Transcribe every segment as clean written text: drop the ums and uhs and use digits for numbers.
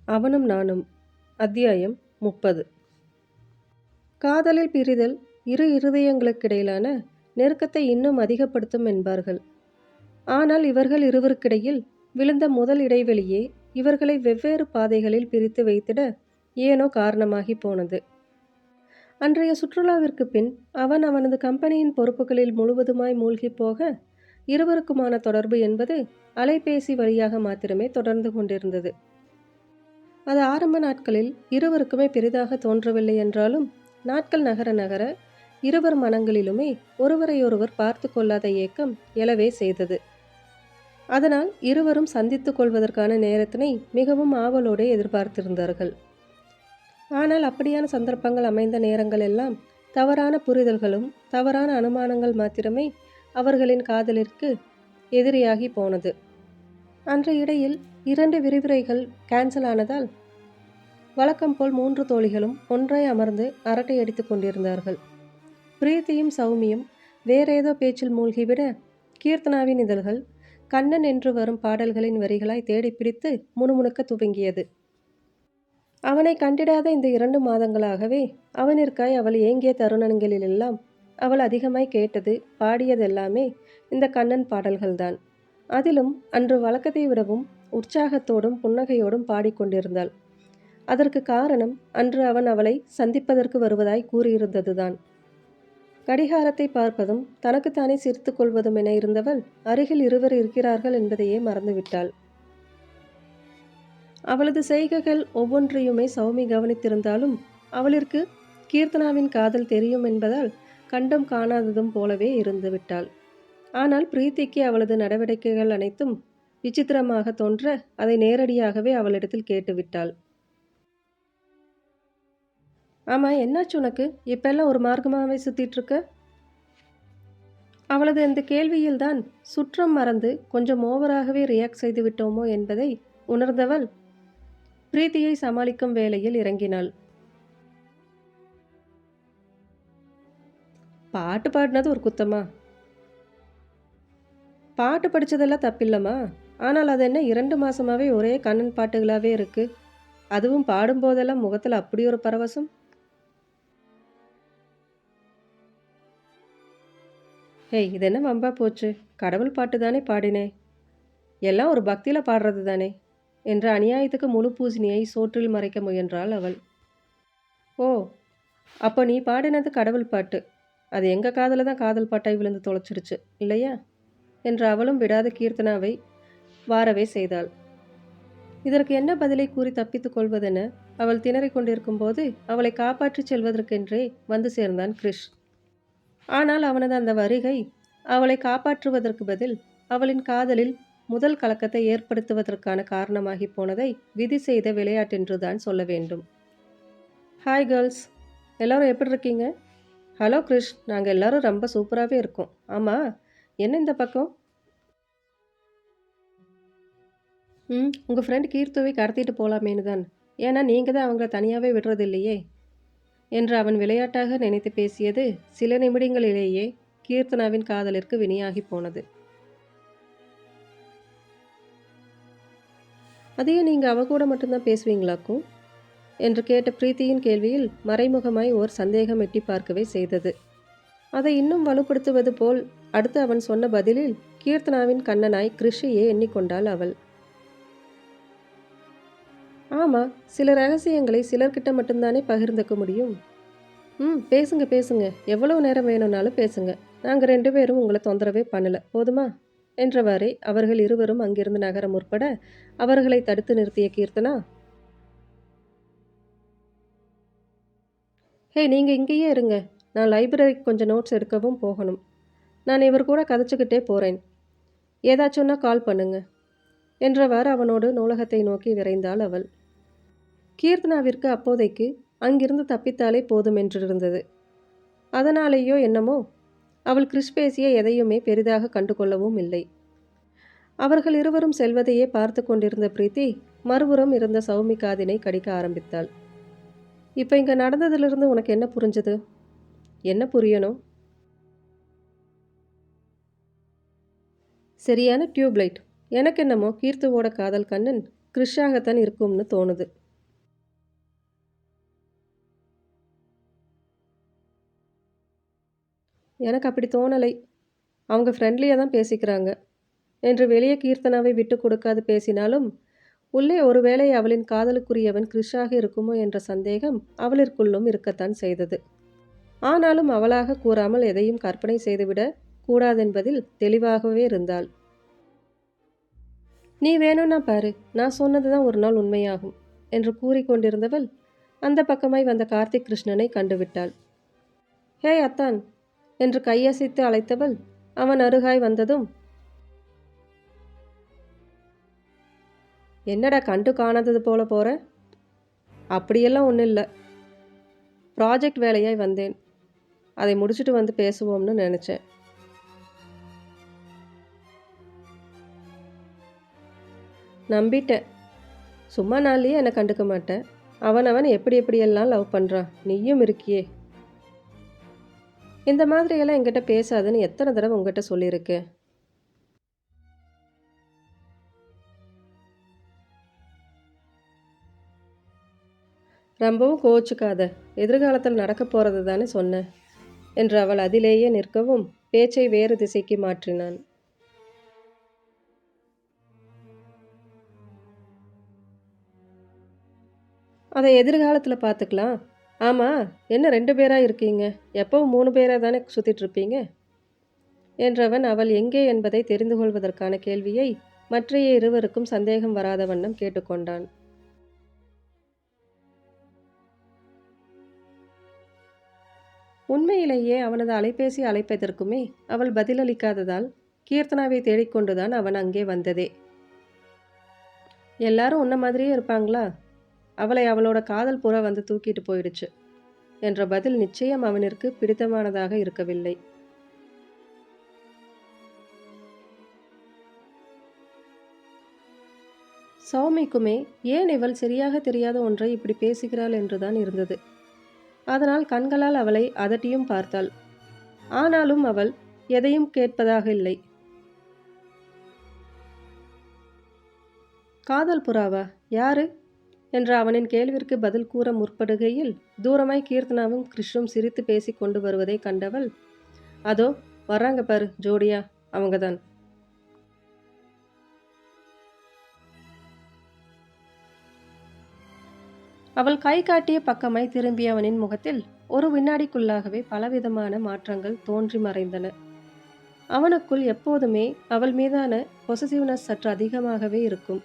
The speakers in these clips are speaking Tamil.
அவனும் நானும். அத்தியாயம் 30. காதலில் பிரிதல் இரு இருதயங்களுக்கிடையிலான நெருக்கத்தை இன்னும் அதிகப்படுத்தும் என்பார்கள். ஆனால் இவர்கள் இருவருக்கிடையில் விழுந்த முதல் இடைவெளியே இவர்களை வெவ்வேறு பாதைகளில் பிரித்து வைத்திட ஏனோ காரணமாகி போனது. அன்றைய சுற்றுலாவிற்கு பின் அவன் அவனது கம்பெனியின் பொறுப்புகளில் முழுவதுமாய் மூழ்கி போக, இருவருக்குமான தொடர்பு என்பது அலைபேசி வழியாக மாத்திரமே தொடர்ந்து கொண்டிருந்தது. அது ஆரம்ப நாட்களில் இருவருக்குமே பெரிதாக தோன்றவில்லை என்றாலும், நாட்கள் நகர நகர இருவர் மனங்களிலுமே ஒருவரையொருவர் பார்த்து கொள்ளாத ஏக்கம் எழவே செய்தது. அதனால் இருவரும் சந்தித்து கொள்வதற்கான நேரத்தினை மிகவும் ஆவலோடு எதிர்பார்த்திருந்தார்கள். ஆனால் அப்படியான சந்தர்ப்பங்கள் அமைந்த நேரங்கள் எல்லாம் தவறான புரிதல்களும் தவறான அனுமானங்கள் மாத்திரமே அவர்களின் காதலிற்கு எதிரியாகி போனது. அன்றைய இடையில் 2 விரிவுரைகள் கேன்சல் ஆனதால் வழக்கம் போல் 3 தோழிகளும் ஒன்றாய் அமர்ந்து அரட்டை அடித்து கொண்டிருந்தார்கள். பிரீத்தியும் சௌமியும் வேறேதோ பேச்சில் மூழ்கிவிட, கீர்த்தனாவின் இதழ்கள் கண்ணன் என்று வரும் பாடல்களின் வரிகளாய் தேடிப்பிடித்து முணுமுணுக்க துவங்கியது. அவனை கண்டிடாத இந்த 2 மாதங்களாகவே அவனிற்காய் அவள் ஏங்கிய தருணங்களிலெல்லாம் அவள் அதிகமாய் கேட்டது, பாடியதெல்லாமே இந்த கண்ணன் பாடல்கள்தான். அதிலும் அன்று வழக்கத்தை விடவும் உற்சாகத்தோடும் புன்னகையோடும் பாடிக்கொண்டிருந்தாள். அதற்கு காரணம் அன்று அவன் அவளை சந்திப்பதற்கு வருவதாய் கூறியிருந்ததுதான். கடிகாரத்தை பார்ப்பதும் தனக்குத்தானே சிரித்து கொள்வதும் என இருந்தவள் அருகில் இருவர் இருக்கிறார்கள் என்பதையே மறந்துவிட்டாள். அவளது செய்கைகள் ஒவ்வொன்றையுமே சௌமி கவனித்திருந்தாலும் அவளிற்கு கீர்த்தனாவின் காதல் தெரியும் என்பதால் கண்டும் காணாததும் போலவே இருந்து விட்டாள். ஆனால் பிரீத்திக்கு அவளது நடவடிக்கைகள் அனைத்தும் விசித்திரமாக தோன்ற அதை நேரடியாகவே அவளிடத்தில் கேட்டுவிட்டாள். ஆமாம், என்னாச்சு உனக்கு? இப்பெல்லாம் ஒரு மார்க்கமாகவே சுற்றிட்டு இருக்க? அவளது அந்த கேள்வியில்தான் சுற்றம் மறந்து கொஞ்சம் ஓவராகவே ரியாக்ட் செய்து விட்டோமோ என்பதை உணர்ந்தவள் பிரீத்தியை சமாளிக்கும் வேளையில் இறங்கினாள். பாட்டு பாடினது ஒரு குத்தமா? பாட்டு படித்ததெல்லாம் தப்பில்லம்மா. ஆனால் அது என்ன 2 மாதமாகவே ஒரே கண்ணன் பாட்டுகளாகவே இருக்குது. அதுவும் பாடும்போதெல்லாம் முகத்தில் அப்படி ஒரு பரவசம். ஹேய், இது என்ன வம்பா போச்சு? கடவுள் பாட்டு தானே பாடினேன். எல்லாம் ஒரு பக்தியில் பாடுறது தானே என்ற அநியாயத்துக்கு முழு பூசணியை சோற்றில் மறைக்க முயன்றாள் அவள். ஓ, அப்போ நீ பாடினது கடவுள் பாட்டு. அது எங்கள் காதில் தான் காதல் பாட்டாய் விழுந்து தொலைச்சிருச்சு இல்லையா என்று அவளும் விடாத கீர்த்தனாவை வாரவே செய்தாள். இதற்கு என்ன பதிலை கூறி தப்பித்துக் கொள்வதென அவள் திணறிக் கொண்டிருக்கும் போது அவளை காப்பாற்றிச் செல்வதற்கென்றே வந்து சேர்ந்தான் கிரிஷ். ஆனால் அவனது அந்த வருகை அவளை காப்பாற்றுவதற்கு பதில் அவளின் காதலில் முதல் கலக்கத்தை ஏற்படுத்துவதற்கான காரணமாகி போனதை விதி செய்த விளையாட்டென்றுதான் சொல்ல வேண்டும். ஹாய் கேர்ள்ஸ், எல்லோரும் எப்படி இருக்கீங்க? ஹலோ கிரிஷ், நாங்கள் எல்லோரும் ரொம்ப சூப்பராகவே இருக்கோம். ஆமாம், என்ன இந்த பக்கம்? உங்கள் ஃப்ரெண்ட் கீர்த்துவை கடத்திட்டு போகலாமேனு தான். ஏன்னா நீங்கள் தான் அவங்கள தனியாகவே விடுறதில்லையே என்று அவன் விளையாட்டாக நினைத்து பேசியது சில நிமிடங்களிலேயே கீர்த்தனாவின் காதலிற்கு வினியாகி போனது. அதையே நீங்கள் அவ கூட மட்டும்தான் பேசுவீங்களாக்கும் என்று கேட்ட பிரீத்தியின் கேள்வியில் மறைமுகமாய் ஓர் சந்தேகம் எட்டி பார்க்கவே செய்தது. அதை இன்னும் வலுப்படுத்துவது போல் அடுத்து அவன் சொன்ன பதிலில் கீர்த்தனாவின் கண்ணனாய் கிருஷியே எண்ணிக்கொண்டாள் அவள். ஆமாம், சில ரகசியங்களை சிலர்கிட்ட மட்டும்தானே பகிர்ந்துக்க முடியும். பேசுங்க பேசுங்க, எவ்வளவு நேரம் வேணும்னாலும் பேசுங்க. நாங்கள் 2 பேரும் உங்களை தொந்தரவே பண்ணலை, போதுமா என்றவாறே அவர்கள் இருவரும் அங்கிருந்து நகர முற்பட அவர்களை தடுத்து நிறுத்திய கீர்த்தனா, ஹே, நீங்கள் இங்கேயே இருங்க. நான் லைப்ரரிக்கு கொஞ்சம் நோட்ஸ் எடுக்கவும் போகணும். நான் இவர் கூட கதைச்சிக்கிட்டே போகிறேன். ஏதாச்சும்னா கால் பண்ணுங்க என்றவாறு அவனோடு நூலகத்தை நோக்கி விரைந்தாள் அவள். கீர்த்தனாவிற்கு அப்போதைக்கு அங்கிருந்து தப்பித்தாலே போதும் என்றிருந்தது. அதனாலேயோ என்னமோ அவள் கிறிஸ் பேசிய எதையுமே பெரிதாக கண்டுகொள்ளவும் இல்லை. அவர்கள் இருவரும் செல்வதையே பார்த்து கொண்டிருந்த பிரீத்தி மறுபுறம் இருந்த சௌமி காதினை கடிக்க ஆரம்பித்தாள். இப்போ இங்கே நடந்ததிலிருந்து உனக்கு என்ன புரிஞ்சது? என்ன புரியணும்? சரியான டியூப்லைட். எனக்கு என்னமோ கீர்த்துவோட காதல் கண்ணன் கிறிஷாகத்தான் இருக்கும்னு தோணுது. எனக்கு அப்படி தோணலை. அவங்க ஃப்ரெண்ட்லியாக தான் பேசிக்கிறாங்க என்று வெளியே கீர்த்தனாவை விட்டு கொடுக்காது பேசினாலும், உள்ளே ஒருவேளை அவளின் காதலுக்குரியவன் கிறிஷாக இருக்குமோ என்ற சந்தேகம் அவளிற்குள்ளும் இருக்கத்தான் செய்தது. ஆனாலும் அவளாக கூறாமல் எதையும் கற்பனை செய்துவிட கூடாதென்பதில் தெளிவாகவே இருந்தாள். நீ வேணும்னா பாரு, நான் சொன்னது தான் ஒரு நாள் உண்மையாகும் என்று கூறிக்கொண்டிருந்தவள் அந்த பக்கமாய் வந்த கார்த்திக் கிருஷ்ணனை கண்டுவிட்டாள். ஹே அத்தான் என்று கையசைத்து அழைத்தவள் அவன் அருகாய் வந்ததும், என்னடா கண்டு காணாதது போல போற? அப்படியெல்லாம் ஒன்றும் இல்லை. ப்ராஜெக்ட் வேலையாய் வந்தேன். அதை முடிச்சுட்டு வந்து பேசுவோம்னு நினச்சேன். நம்பிட்டேன். சும்மா நாள்லேயே என்னை கண்டுக்க மாட்டேன். அவன் எப்படி எப்படியெல்லாம் லவ் பண்ணுறான். நீயும் இருக்கியே. இந்த மாதிரியெல்லாம் என்கிட்ட பேசாதுன்னு எத்தனை தடவை உங்ககிட்ட சொல்லியிருக்கேன். ரொம்பவும் கோச்சுக்காத. எதிர்காலத்தில் நடக்க போகிறது தானே சொன்னேன் என்று அவள் அதிலேயே நிற்கவும் பேச்சை வேறு திசைக்கு மாற்றினான். அதை எதிர்காலத்தில் பார்த்துக்கலாம். ஆமாம், என்ன 2 பேராக இருக்கீங்க? எப்பவும் 3 பேராக தானே சுற்றிட்டுருப்பீங்க என்றவன் அவள் எங்கே என்பதை தெரிந்து கொள்வதற்கான கேள்வியை மற்றைய இருவருக்கும் சந்தேகம் வராத வண்ணம் கேட்டுக்கொண்டான். உண்மையிலேயே அவனது அலைபேசி அழைப்பதற்குமே அவள் பதிலளிக்காததால் கீர்த்தனாவை தேடிக்கொண்டுதான் அவன் அங்கே வந்ததே. எல்லாரும் உன்ன மாதிரியே இருப்பாங்களா? அவளை அவளோட காதல் புற வந்து தூக்கிட்டு போயிடுச்சு என்ற பதில் நிச்சயம் அவனிற்கு பிடித்தமானதாக இருக்கவில்லை. சௌமிக்குமே ஏன் இவள் சரியாக தெரியாத ஒன்றை இப்படி பேசுகிறாள் என்றுதான் இருந்தது. அதனால் கண்களால் அவளை அதட்டியும் பார்த்தாள். ஆனாலும் அவள் எதையும் கேட்பதாக இல்லை. காதல் புறாவா? யாரு என்ற அவனின் கேள்விற்கு பதில் கூற முற்படுகையில் தூரமாய் கீர்த்தனாவும் கிறிஷும் சிரித்து பேசி கொண்டு வருவதை கண்டவள், அதோ வர்றாங்க பாரு ஜோடியா, அவங்கதான். அவள் கை காட்டிய பக்கமாய் திரும்பிய அவனின் முகத்தில் ஒரு வினாடிக்குள்ளாகவே பலவிதமான மாற்றங்கள் தோன்றி மறைந்தன. அவனுக்குள் எப்போதுமே அவள் மீதான பொசசிவ்னஸ் சற்று அதிகமாகவே இருக்கும்.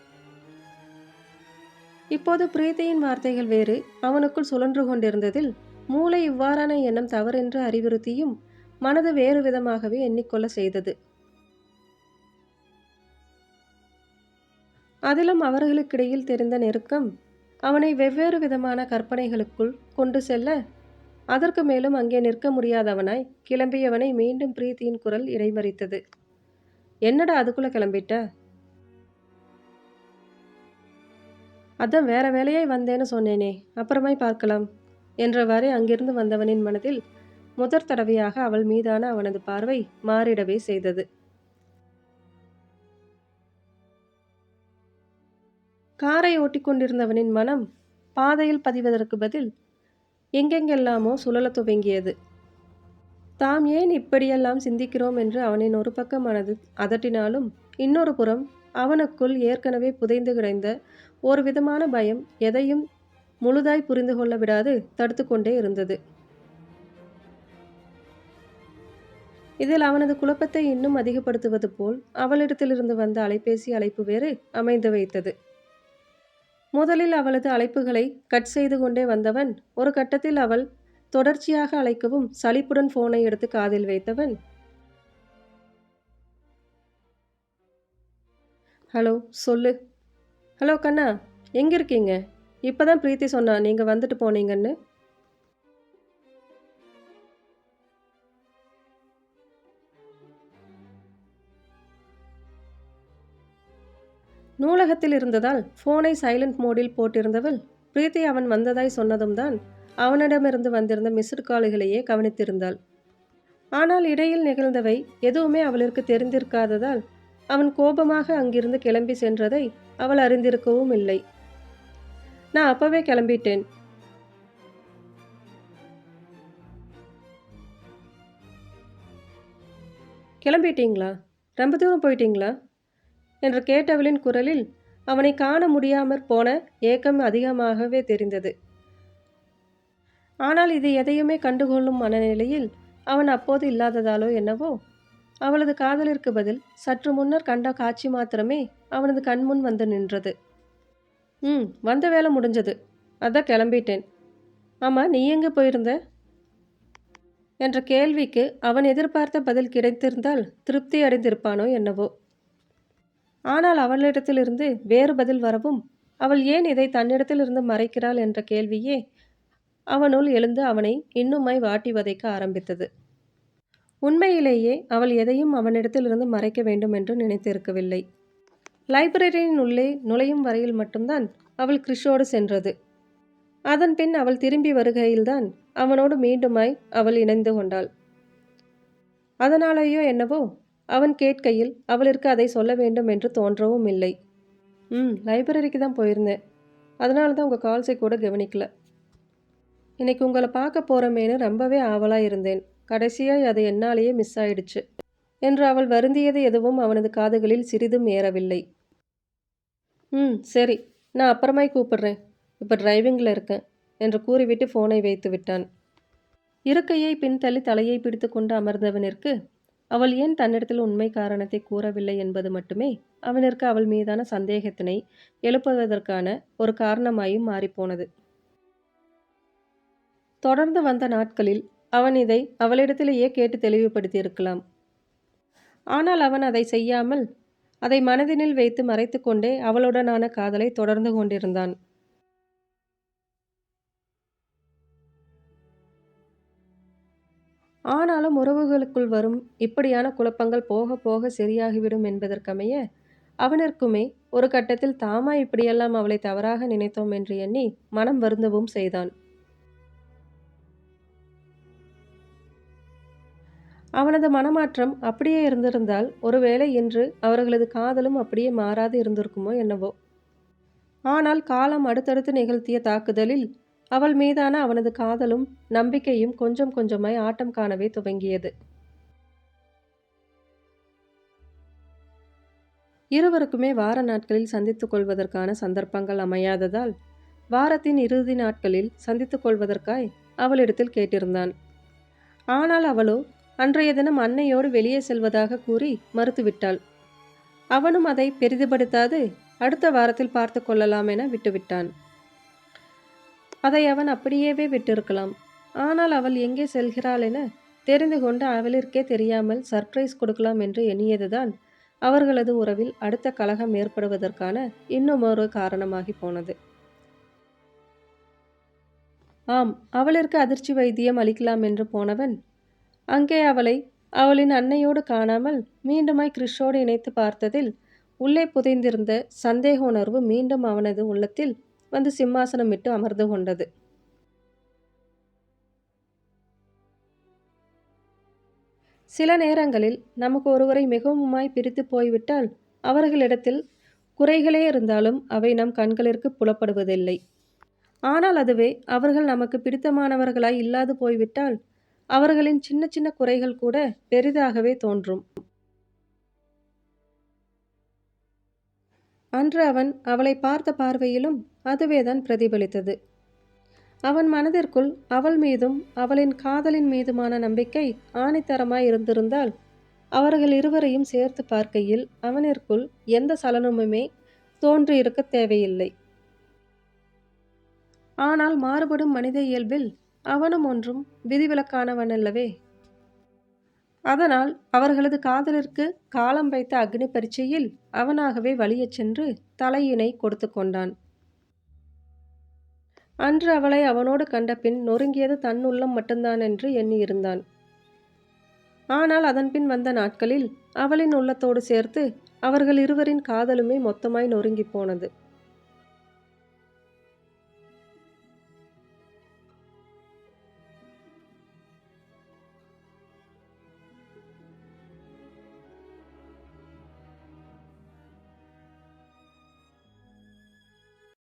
இப்போது பிரீத்தியின் வார்த்தைகள் வேறு அவனுக்குள் சுழன்று கொண்டிருந்ததில் மூளை இவ்வாறான எண்ணம் தவறென்று அறிவுறுத்தியும் மனது வேறு விதமாகவே எண்ணிக்கொள்ள செய்தது. அதிலும் அவர்களுக்கிடையில் தெரிந்த நெருக்கம் அவனை வெவ்வேறு விதமான கற்பனைகளுக்குள் கொண்டு செல்ல, அதற்கு மேலும் அங்கே நிற்க முடியாதவனாய் கிளம்பியவனை மீண்டும் பிரீத்தியின் குரல் இடைமறித்தது. என்னடா அதுக்குள்ள கிளம்பிட்ட? அதான் வேற வேலையாய் வந்தேன்னு சொன்னேனே, அப்புறமாய் பார்க்கலாம் என்றவாறே அங்கிருந்து வந்தவனின் மனதில் முதற் தடவையாக அவள் மீதான அவனது பார்வை மாறிடவே செய்தது. காரை ஓட்டிக்கொண்டிருந்தவனின் மனம் பாதையில் பதிவதற்கு பதில் எங்கெங்கெல்லாமோ சுழலத் துவங்கியது. தாம் ஏன் இப்படியெல்லாம் சிந்திக்கிறோம் என்று அவனின் ஒரு பக்க மனது அதட்டினாலும், இன்னொரு புறம் அவனுக்குள் ஏற்கனவே புதைந்து கிடந்த ஒரு விதமான பயம் எதையும் முழுதாய் புரிந்து கொள்ள விடாது தடுத்து கொண்டே இருந்தது. இதில் அவனது குழப்பத்தை இன்னும் அதிகப்படுத்துவது போல் அவளிடத்திலிருந்து வந்த அலைபேசி அழைப்பு வேறு அமைந்து வைத்தது. முதலில் அவளது அழைப்புகளை கட் செய்து கொண்டே வந்தவன் ஒரு கட்டத்தில் அவள் தொடர்ச்சியாக அழைக்கவும் சலிப்புடன் போனை எடுத்து காதில் வைத்தவன், ஹலோ சொல்லு. ஹலோ கண்ணா, எங்கே இருக்கீங்க? இப்போதான் பிரீத்தி சொன்னா நீங்கள் வந்துட்டு போனீங்கன்னு. நூலகத்தில் இருந்ததால் ஃபோனை சைலண்ட் மோடில் போட்டிருந்தவள் பிரீத்தி அவன் வந்ததாய் சொன்னதும் தான் அவனிடமிருந்து வந்திருந்த மிஸ்டு கால்களையே கவனித்திருந்தாள். ஆனால் இடையில் நிகழ்ந்தவை எதுவுமே அவளிற்கு தெரிந்திருக்காததால் அவன் கோபமாக அங்கிருந்து கிளம்பி சென்றதை அவள் அறிந்திருக்கவும் இல்லை. நான் அப்பவே கிளம்பிட்டேன். கிளம்பிட்டீங்களா? ரொம்ப தூரம் போயிட்டீங்களா என்று கேட்டவளின் குரலில் அவனை காண முடியாமற் போன ஏக்கம் அதிகமாகவே தெரிந்தது. ஆனால் இது எதையுமே கண்டுகொள்ளும் மனநிலையில் அவன் அப்போது இல்லாததாலோ என்னவோ, அவளது காதலிற்கு பதில் சற்று முன்னர் கண்ட காட்சி மாத்திரமே அவனது கண்முன் வந்து நின்றது. வந்த வேலை முடிஞ்சது, அதான் கிளம்பிட்டேன். ஆமா, நீ எங்கே போயிருந்த என்ற கேள்விக்கு அவன் எதிர்பார்த்த பதில் கிடைத்திருந்தால் திருப்தி அடைந்திருப்பானோ என்னவோ. ஆனால் அவளிடத்திலிருந்து வேறு பதில் வரவும், அவள் ஏன் இதை தன்னிடத்திலிருந்து மறைக்கிறாள் என்ற கேள்வியே அவனுள் எழுந்து அவனை இன்னுமாய் வாட்டி வதைக்க ஆரம்பித்தது. உண்மையிலேயே அவள் எதையும் அவனிடத்திலிருந்து மறைக்க வேண்டும் என்று நினைத்திருக்கவில்லை. லைப்ரரியின் உள்ளே நுழையும் வரையில் மட்டும்தான் அவள் கிறிஷோடு சென்றது. அதன் பின் அவள் திரும்பி வருகையில்தான் அவனோடு மீண்டுமாய் அவள் இணைந்து கொண்டாள். அதனாலேயோ என்னவோ அவன் கேட்கையில் அவளிற்கு அதை சொல்ல வேண்டும் என்று தோன்றவும் இல்லை. லைப்ரரிக்கு தான் போயிருந்தேன், அதனால தான் உங்கள் கால்ஸை கூட கவனிக்கல. இன்னைக்கு உங்களை பார்க்க போகிறமேனு ரொம்பவே ஆவலாக இருந்தேன். கடைசியாய் அது என்னாலேயே மிஸ் ஆயிடுச்சு என்று அவள் வருந்தியது எதுவும் அவனது காதுகளில் சிறிதும் ஏறவில்லை. சரி, நான் அப்புறமாய் கூப்பிடுறேன், இப்போ டிரைவிங்கில் இருக்கேன் என்று கூறிவிட்டு ஃபோனை வைத்து விட்டான். இருக்கையை பின்தள்ளி தலையை பிடித்து கொண்டு அமர்ந்தவனிற்கு அவள் ஏன் தன்னிடத்தில் உண்மை காரணத்தை கூறவில்லை என்பது மட்டுமே அவனிற்கு அவள் மீதான சந்தேகத்தினை எழுப்புவதற்கான ஒரு காரணமாயும் மாறிப்போனது. தொடர்ந்து வந்த நாட்களில் அவன் இதை அவளிடத்திலேயே கேட்டு தெளிவுபடுத்தியிருக்கலாம். ஆனால் அவன் அதை செய்யாமல் அதை மனதினில் வைத்து மறைத்து கொண்டே அவளுடனான காதலை தொடர்ந்து கொண்டிருந்தான். ஆனாலும் உறவுகளுக்குள் வரும் இப்படியான குழப்பங்கள் போக போக சரியாகிவிடும் என்பதற்கமைய அவனிற்குமே ஒரு கட்டத்தில் தாமா இப்படியெல்லாம் அவளை தவறாக நினைத்தோம் என்று எண்ணி மனம் வருந்தவும் செய்தான். அவனது மனமாற்றம் அப்படியே இருந்திருந்தால் ஒருவேளை இன்று அவர்களது காதலும் அப்படியே மாறாது இருந்திருக்குமோ என்னவோ. ஆனால் காலம் அடுத்தடுத்து நிகழ்த்திய தாக்குதலில் அவள் மீதான அவனது காதலும் நம்பிக்கையும் கொஞ்சம் கொஞ்சமாய் ஆட்டம் காணவே துவங்கியது. இருவருக்குமே வார நாட்களில் சந்தித்துக் கொள்வதற்கான சந்தர்ப்பங்கள் அமையாததால் வாரத்தின் இறுதி நாட்களில் சந்தித்துக் கொள்வதற்காய் அவளிடத்தில் கேட்டிருந்தான். ஆனால் அவளோ அன்றைய தினம் அன்னையோடு வெளியே செல்வதாக கூறி மறுத்துவிட்டாள். அவனும் அதை பெரிதுபடுத்தாது அடுத்த வாரத்தில் பார்த்து கொள்ளலாம் என விட்டுவிட்டான். அதை அவன் அப்படியேவே விட்டிருக்கலாம். ஆனால் அவள் எங்கே செல்கிறாள் என தெரிந்து கொண்டு அவளிற்கே தெரியாமல் சர்ப்ரைஸ் கொடுக்கலாம் என்று எண்ணியதுதான் அவர்களது உறவில் அடுத்த கலகம் ஏற்படுவதற்கான இன்னுமொரு காரணமாகி போனது. ஆம், அவளிற்கு அதிர்ச்சி வைத்தியம் அளிக்கலாம் என்று போனவன் அங்கே அவளை அவளின் அன்னையோடு காணாமல் மீண்டுமாய் கிறிஷோடு இணைத்து பார்த்ததில் உள்ளே புதைந்திருந்த சந்தேக உணர்வு மீண்டும் அவனது உள்ளத்தில் வந்து சிம்மாசனமிட்டு அமர்ந்து கொண்டது. சில நேரங்களில் நமக்கு ஒருவரை மிகவுமாய் பிரித்து போய்விட்டால் அவர்களிடத்தில் குறைகளே இருந்தாலும் அவை நம் கண்களிற்கு புலப்படுவதில்லை. ஆனால் அதுவே அவர்கள் நமக்கு பிடித்தமானவர்களாய் இல்லாது போய்விட்டால் அவர்களின் சின்ன சின்ன குறைகள் கூட பெரிதாகவே தோன்றும். அன்று அவன் அவளை பார்த்த பார்வையிலும் அதுவேதான் பிரதிபலித்தது. அவன் மனதிற்குள் அவள் மீதும் அவளின் காதலின் மீதுமான நம்பிக்கை ஆணித்தரமாய் இருந்திருந்தால் அவர்கள் இருவரையும் சேர்த்து பார்க்கையில் அவனிற்குள் எந்த சலனமுமே தோன்றியிருக்க தேவையில்லை. ஆனால் மாறுபடும் மனித இயல்பில் அவனும் ஒன்றும் விதிவிலக்கானவனல்லவே. அதனால் அவர்களது காதலிற்கு காலம் வைத்த அக்னி பரீட்சையில் அவனாகவே வலியச் சென்று தலையினை கொடுத்து கொண்டான். அன்று அவளை அவனோடு கண்ட பின் நொறுங்கியது தன் உள்ளம் மட்டும்தான் என்று எண்ணியிருந்தான். ஆனால் அதன்பின் வந்த நாட்களில் அவளின் உள்ளத்தோடு சேர்த்து அவர்கள் இருவரின் காதலுமே மொத்தமாய் நொறுங்கி போனது.